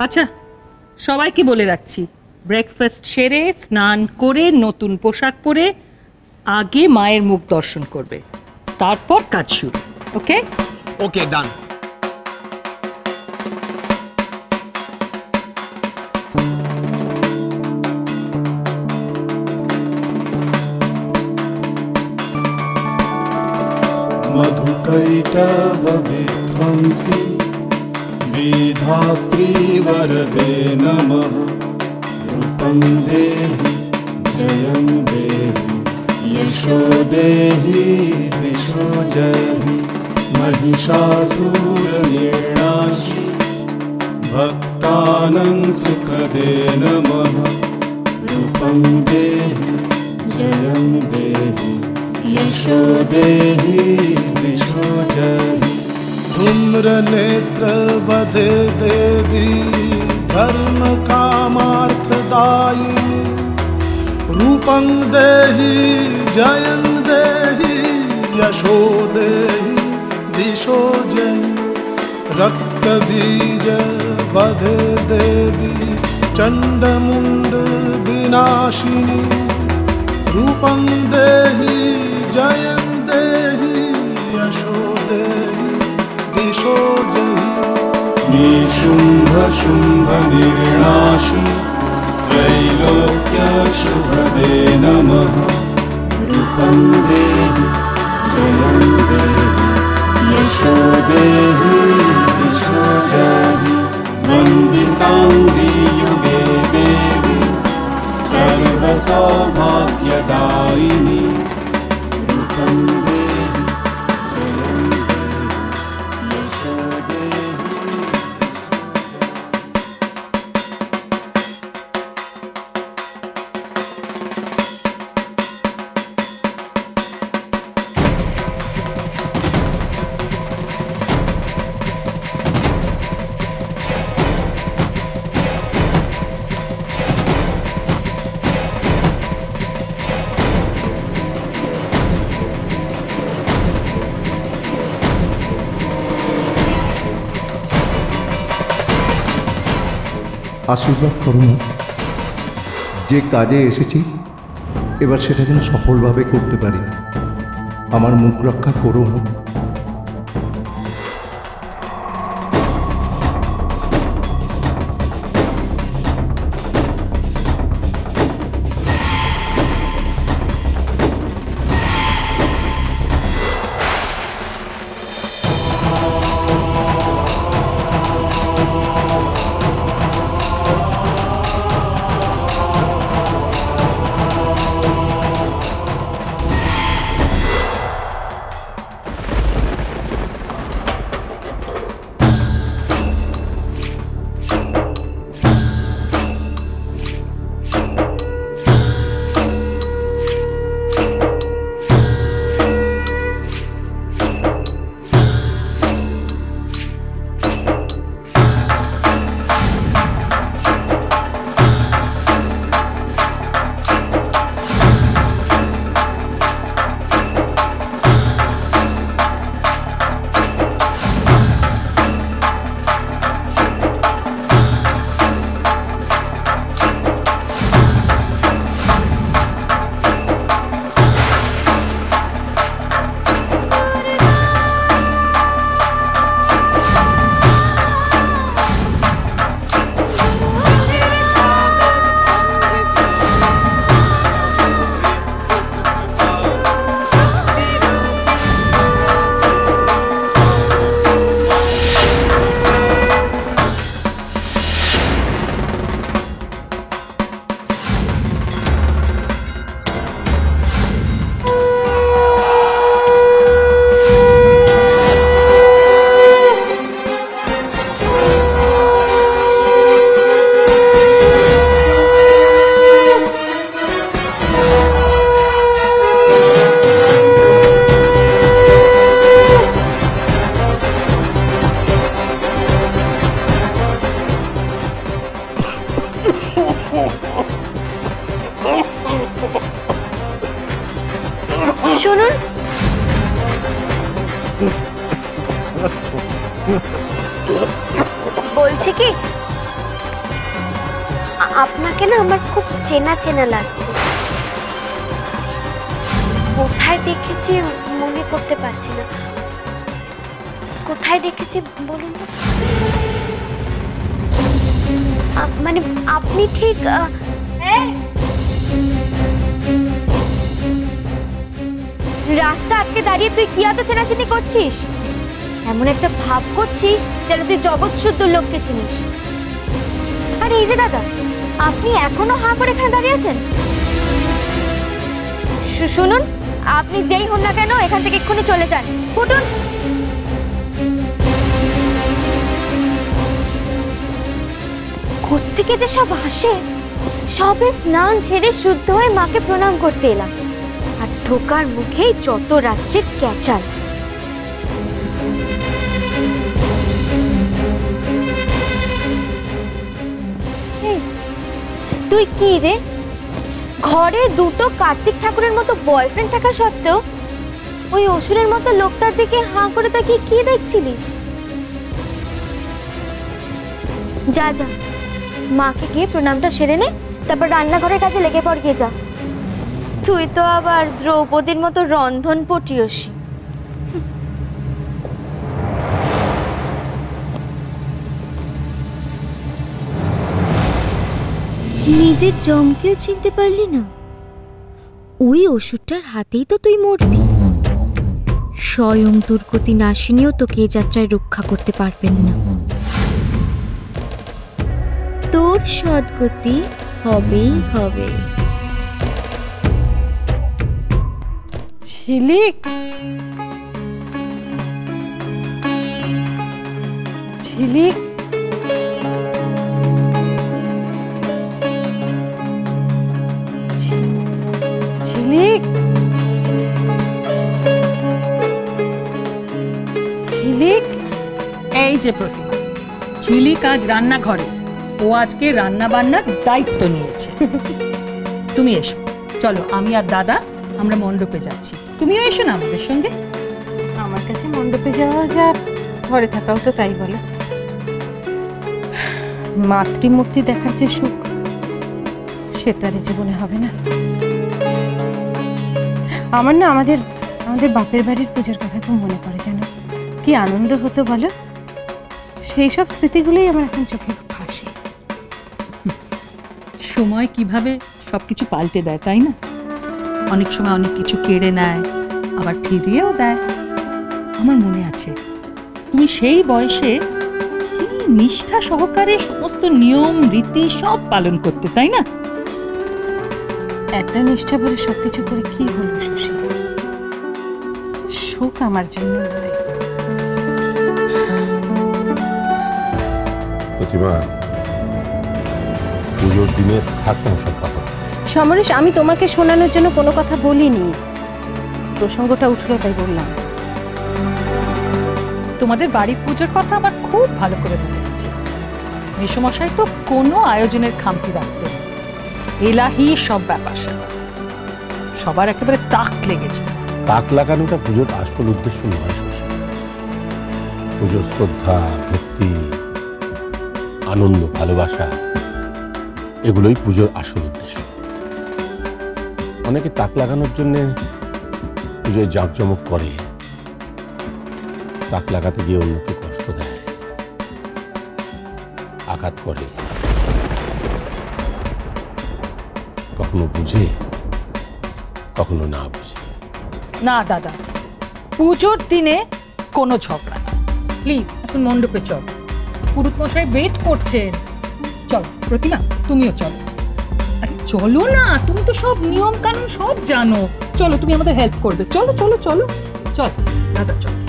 আচ্ছা, সবাইকে বলে রাখছি, ব্রেকফাস্ট সেরে স্নান করে নতুন পোশাক পরে আগে মায়ের মুখ দর্শন করবে, তারপর কাজ শুরু। ওকে ওকে, ডান। मधुकैटव विध्वंसी विधात्री वरदे नमः। रूपं देहि जयं देहि यशो देहि दिशो जहि। महिषासुरनिर्नाशि भक्तानां सुखदे नमः। रूपं देहि जयं देहि यशो देहि दिशो जहि। धूम्रनेत्र वधे देवी धर्म कामार्थदायिनी। रूपं देहि जयं देहि यशो देहि दिशो जहि। रक्तबीज वधे देवी चण्डमुण्ड विनाशिनी। रूपं देहि जयं देहि यशो देहि दिशो जहि। निशुम्भ शुम्भ निर्नाशि त्रैलोक्य शुभदे नमः। रूपं देहि जयं देहि यशो देहि दिशो जहि। वन्दिताङ्गी युगे देवी सर्वसौभाग्यदायिनी। रूपं देहि जयं देहि यशो देहि। আশীর্বাদ করো না, যে কাজে এসেছি এবার সেটা যেন সফলভাবে করতে পারি। আমার মুখ রক্ষা করো। আপনাকে না আমার খুব চেনা চেনা লাগছে। কোথায় দেখেছি মনে করতে পারছি না। কোথায় দেখেছি বলুন তো? মানে আপনি ঠিক রাস্তা আটকে দাঁড়িয়ে তুই কি এত চেনাচিনি করছিস? এমন একটা ভাব করছিস যেন তুই জগৎ শুদ্ধ লোককে চিনিস। আর এই যে দাদা, আপনি এখনো হাঁ করে এখানে দাঁড়িয়ে আছেন? শুনুন, আপনি যেই হন না কেন এখান থেকে এক্ষুনি চলে যান। ফুটুন। কোত্থেকে যে সব আসে, সবে স্নান সেরে শুদ্ধ হয়ে মাকে প্রণাম করতে এলাম, আর ঢোকার মুখেই যত রাজ্যের ক্যাচাল। তুই কি রে, ঘরে দুটো কার্তিক ঠাকুরের মতো বয়ফ্রেন্ড থাকা সত্ত্বেও ওই অসুরের মতো লোকটার দিকে হাঁ করে তাকিয়ে কি দেখছিলিস? যা যা, মাকে গিয়ে প্রণামটা সেরে নে, তারপর রান্নাঘরের কাছে লেগে পড়। গিয়ে যা। তুই তো আবার দ্রৌপদীর মতো রন্ধন পটিয়সী। নিজের জমকেও চিনতে পারলি না? ওই ওষুধটার হাতেই তো তুই মরবি। স্বয়ং তোর গতি নাশিনীও তোকে এই যাত্রায় রক্ষা করতে পারবেন না। তোর সদ্গতি হবেই হবে। ঝিলিক, ঝিলিক, ঝিলিক, ঝিলিক। এই যে প্রতিমা, ঝিলিক আজ রান্নাঘরে। ও আজকে রান্না বান্নার দায়িত্ব নিয়েছে। তুমি এসো, চলো আমি আর দাদা আমরা মণ্ডপে যাচ্ছি। তুমিও এসো না আমাদের সঙ্গে। আমার কাছে মণ্ডপে যাওয়া যা, ঘরে থাকাও তো তাই বলে। মাতৃমূর্তি দেখার যে সুখ, সে তো আর জীবনে হবে না। আমার না আমাদের বাপের বাড়ির পূজার কথা খুব মনে পড়ে। যেন কি আনন্দ হতো বলো। সেই সব স্মৃতিগুলোই আমার এখন চোখে ভাসে। সময় কিভাবে সবকিছু পাল্টে দেয়, তাই না? অনেক সময় অনেক কিছু কেড়ে নেয়, আবার ফিরিয়েও দেয়। আমার মনে আছে তুমি সেই বয়সে কি নিষ্ঠা সহকারে সমস্ত নিয়ম রীতি সব পালন করতে, তাই না? এত নিষ্ঠা বলে সবকিছু করে কি হলো শশী? সুখ আমার জন্য নয়। প্রতিমা, পুজোর দিনে থাকতাম সব কথা। সমরেশ, আমি তোমাকে শোনানোর জন্য কোনো কথা বলিনি, প্রসঙ্গটা উঠলো তাই বললাম। তোমাদের বাড়ির পুজোর কথা আমার খুব ভালো করে মনে আছে। মেসোমশাই তো কোনো আয়োজনের খামতি রাখতেন। এলাহি সব ব্যাপার সবার একেবারে তাক লেগেছে। তাক লাগানোটা পুজোর আসল উদ্দেশ্য নয় শশী। পুজোর শ্রদ্ধা, ভক্তি, আনন্দ, ভালোবাসা, এগুলোই পুজোর আসল উদ্দেশ্য। অনেকে তাক লাগানোর জন্যে পুজোয় জাঁকজমক করে, তাক লাগাতে গিয়ে অন্যকে কষ্ট দেয়, আঘাত করে, কখনো বুঝে কখনো না বুঝে। না দাদা, পুজোর দিনে কোনো ঝগড়া না। প্লিজ এখন মণ্ডপে চল, পুরুত মশাই ওয়েট করছেন। চলো প্রতিমা, তুমিও চলো। আরে চলো না, তুমি তো সব নিয়ম কানুন সব জানো। চলো, তুমি আমাদের হেল্প করবে। চলো চলো চলো চল দাদা, চলো।